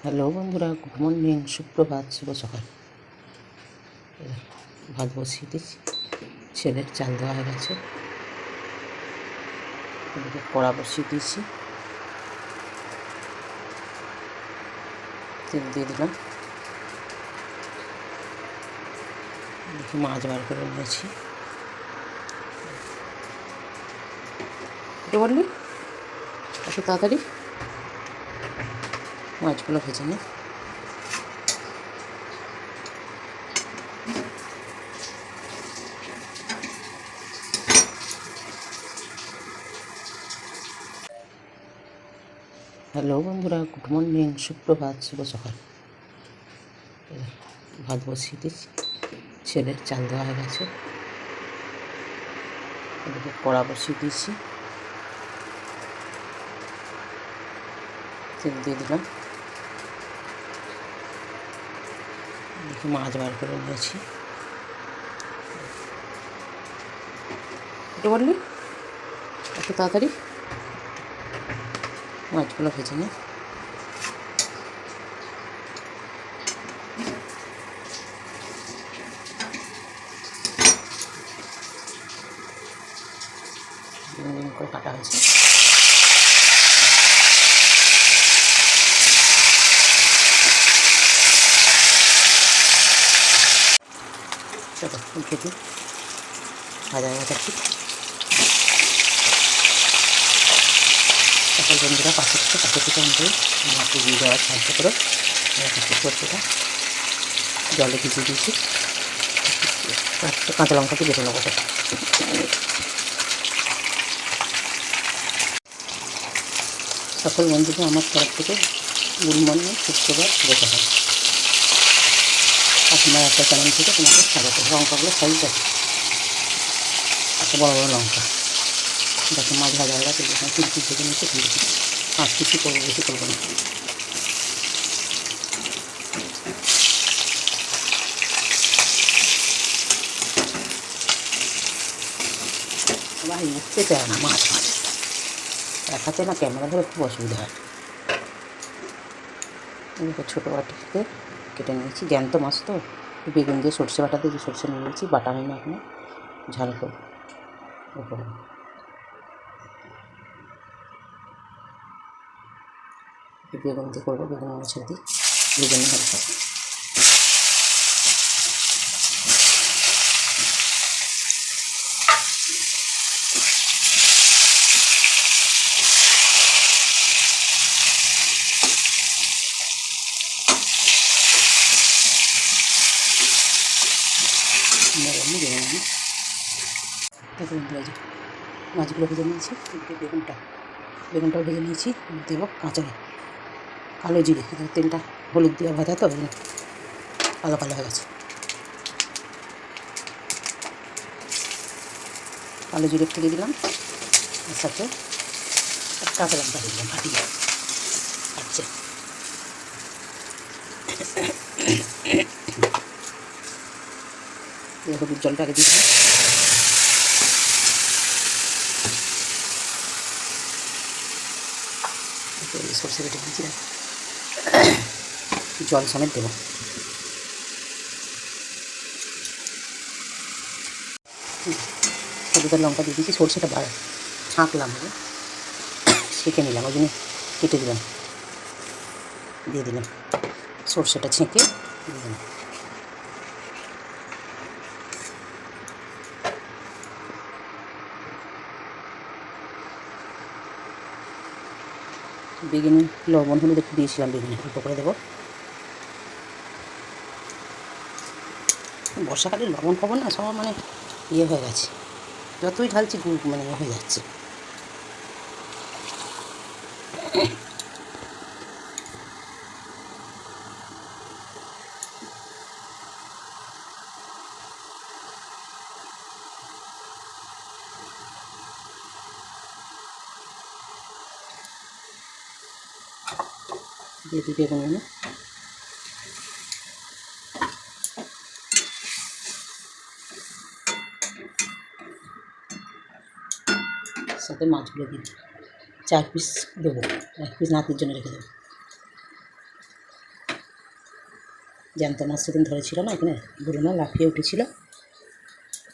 Hello বন্ধুরা, good morning, সুপ্রভাত, শুভ সকাল। ভাত বসিয়ে দিচ্ছি, ছেলের চাল দেওয়া হয়ে গেছে। এদিকে কড়া বসিয়ে দিয়েছি, তেল দিয়ে দিলাম। দেখি মাছ বার করে নিয়েছি। এটা বললি এত তাড়াতাড়ি মাছগুলো ভেজে নি। হ্যালো বন্ধুরা, গুড মর্নিং, সুপ্রভাত, শুভ সকাল। ভাত বসিয়ে দিচ্ছি, ছেলের চাল দেওয়া হয়ে গেছে। এদিকে কড়া বসিয়ে দিয়েছি, তেল দিয়ে দিলাম। দেখি মাছ বার করে নিয়েছি। এটা বললি এত তাড়াতাড়ি মাছগুলো ভেজে নি। করে কাটা হয়েছে। চলো উল্টে দিই, ভাজা ভাজা ঠিক। সকল বন্ধুরা পাশে থেকে আমাদের মাকে দিয়ে দেওয়ার সাহায্য করো। সরষেটা জলে ভিজিয়ে দিয়েছি, কাঁচা লঙ্কাকে বেটে নেবো। সকল বন্ধুকে আমার তরফ থেকে গুড মর্নিং, সুপ্রভাত, শুভ সকাল। আপনার একটা চ্যানেল থেকে তোমাকে স্বাগত। লঙ্কাগুলো সাইজ আছে, একটা বড় বড় লঙ্কা। দেখো মাছ ভাজা ভাজা করে যখন 3 পিস ভেজে নিচ্ছে, 5 পিসই করবো, বেশি করবো না। ভাই উঠতে চায় না মাছ দেখাতে না, ক্যামেরা ধরে খুব অসুবিধা হয়। ছোটো বাটিতে কেটে নিয়েছি, জ্যান্ত মাছ তো। বেগুন দিয়ে সর্ষে বাটা দিয়ে সর্ষে নিয়ে নিয়েছি, বাটা হয়নি এখনো, ঝাল করবো ওপরে। বেগুন দিয়ে করবো, বেগুন মাছের দিই ভেজে নিই হালকা। দেখুন মাছগুলো ভেজে নিয়েছি, বেগুনটাও ভেজে নিয়েছি। দেবো কাঁচা কালো জিরে, তেলটা হলুদ দিয়ে ভাজা তো কালো কালো হয়ে গেছে। কালো জিরে ফেলে দিলাম, এর সাথে কাঁচা লঙ্কা দিয়ে দিলাম ফাটিয়ে। আচ্ছা হলুদ জলটা আগে দিয়েছি, সরষে বেটে দিয়েছি, জল সমেত দেবো। হলুদের লঙ্কা দিয়ে দিয়েছি, সরষেটা ছাঁকলাম, ছেঁকে নিলাম, ওই জন্য কেটে দিলাম, দিয়ে দিলাম সরষেটা ছেঁকে দিয়ে দিলাম। বেগুনে লবণ হলুদ একটু দিয়েছিলাম, বেগুনে অল্প করে দেবো। বর্ষাকালে লবণ খাবো না, সব মানে হয়ে গেছে, যতই ঢালছি মানে হয়ে যাচ্ছে। দিয়ে দিই বেগুনগুলো, সাথে মাছগুলো দিই। 4 পিস দেবো, 1 পিস নাতির জন্য রেখে দেবো। জ্যান্ত মাছ সেদিন ধরেছিল না এখানে, বুড়ো মাছ লাফিয়ে উঠেছিল।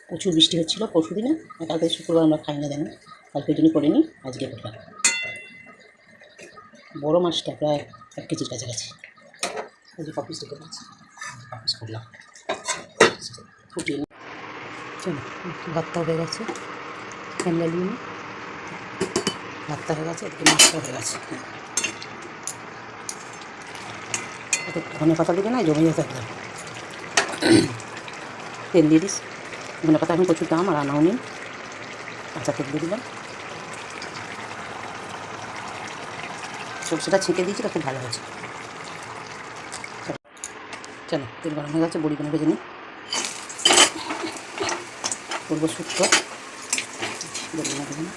প্রচুর বৃষ্টি হচ্ছিলো পরশু দিনে, কালকে শুক্রবার আমরা খাই না জানি, কালকে ওই জন্য করিনি, আজকে করলাম। বড়ো মাছটা প্রায় 1 কেজির কাছাকাছি। এই যে কপিস দিতে পারছি, কপিস করলাম ফুটিয়ে নিই। চলো, ভাতটা হয়ে গেছে, ফ্যান জ্বালিয়ে নিই। ভাতটা হয়ে গেছে, এদিকে মাছটা হয়ে গেছে। এতে ধনে পাতা দিলে না জমে যেতে একদম। তেল দিয়ে দিস, ধনে পাতা এখন প্রচুর দাম আর আনাও নেই, কাঁচা তেল দিয়ে দিলাম। সরষেটা ছেঁকে দিয়েছি, খুব ভালো হয়েছে। চলো, তেল গরম হয়ে গেছে, বড়িগুলো ভেজে নিই। করবো শুক্তো, বড়িগুলো ভেজে নিই,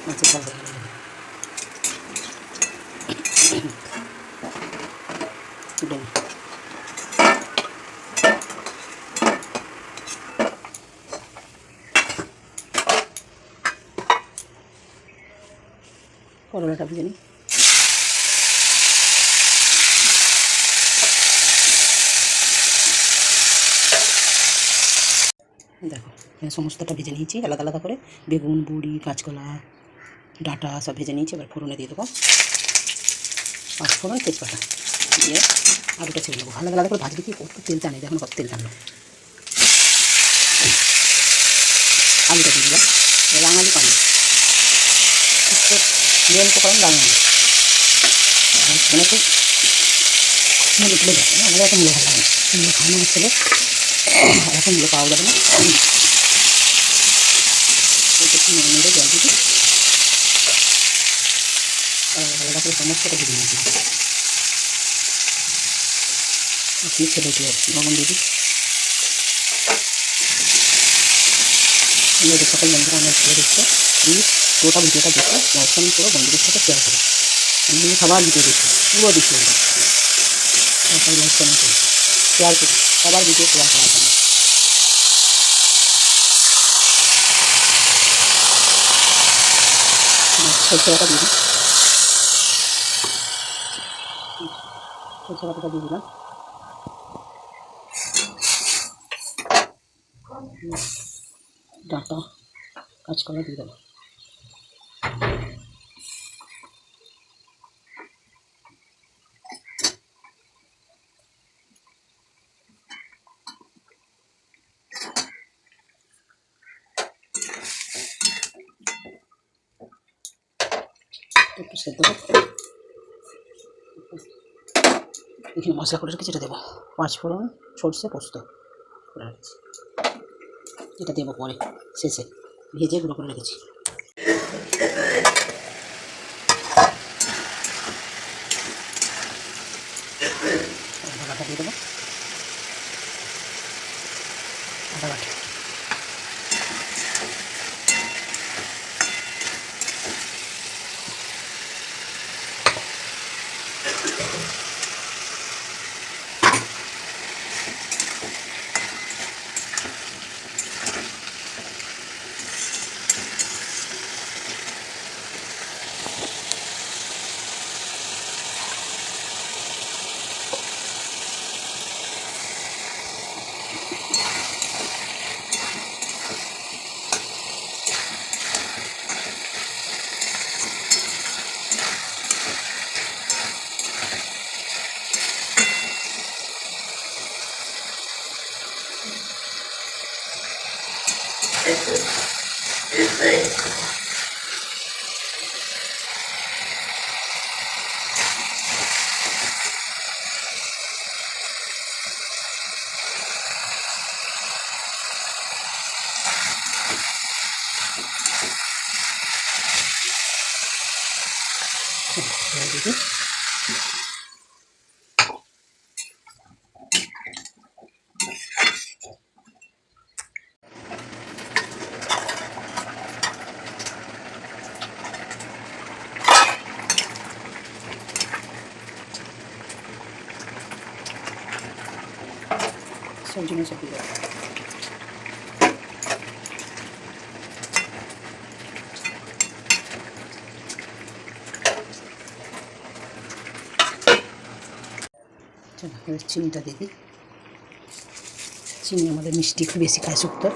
মাছের ঝাল ভেজে নিই। তুলে নিই। করলাটা ভেজে নিই। দেখো, সমস্তটা ভেজে নিয়েছি আলাদা আলাদা করে, বেগুন, বড়ি, কাঁচকলা, ডাঁটা সব ভেজে নিয়েছি। এবার ফোড়নে দিয়ে দেবো 5 ফোড়ন, তেজপাতা দিয়ে আলুটা ছেড়ে নেবো। আলাদা আলাদা করে ভাজলে কি কত তেল টানে, দেখুন কত তেল টানলো। আলুটা দিয়ে দিলাম, রাঙালি পানি মেন উপকরণ রাঙালি। অনেকে মূলো তুলে দেখে না, আমাদের এত মূলো ভালো লাগে না, মূলো খাওয়ানো হচ্ছিল, এখন মূলো পাওয়া যাবে না। মেরে জল দিবি, আলাদা করে সমস্তটা ভেজে নিয়েছি। আপনি ছেলে দিয়ে লবণ দিয়ে দিই। আমাদের সকল বন্ধুরা আমার ছেলে দেখছে, প্লিজ পুরোটা ভিডিওটা দেখে দর্শন করে বন্ধুদের সাথে শেয়ার করো। আমি সবার ভিডিও দেখি, পুরো দেখি, সবাই লাইক কমেন্ট করি, শেয়ার করি, সবার ভিডিও শেয়ার করার জন্য। সরষে বাটা দিয়ে দিই, সরষে বাটাটা দিয়ে দিলাম। ডাঁটা, কাঁচকলা দিয়ে দেবো। একটু সেদ্ধ হোক, এখানে মশলা করে রেখেছি, এটা দেবো। 5 ফোড়ন, সরষে, পোস্ত করে রেখেছি, এটা দেবো পরে শেষে, ভেজে গুঁড়ো করে রেখেছি। আদা বাটা দিয়ে দেবো, আদা বাটা, দিদি সবজি নিয়ে সব দিয়ে দেবো। চলো এবার চিনিটা দিয়ে দিই। চিনি আমাদের মিষ্টি একটু বেশি খায় শুক্তো।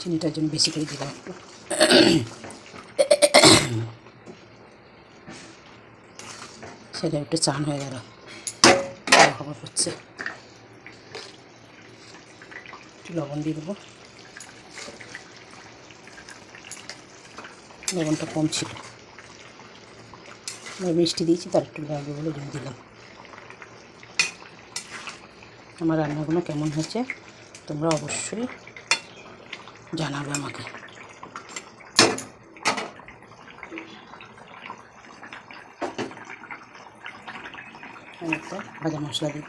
চিনিটার জন্য বেশি করে দিলাম একটু। সেটা একটু চান হয়ে গেল, খবর করছে। একটু লবণ দিয়ে দেবো, লবণটা কম ছিল, মিষ্টি দিয়েছি তার একটু লাগবে বলে দিলাম। আমার রান্নাগুলো কেমন হয়েছে তোমরা অবশ্যই জানাবে আমাকে। একটা ভাজা মশলা দিই,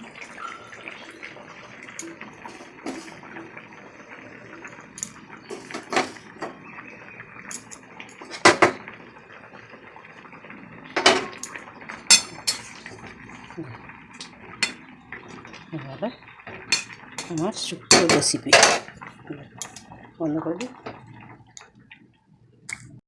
এবারে আমার শুক্তো রেসিপি বন্ধ করে দিই।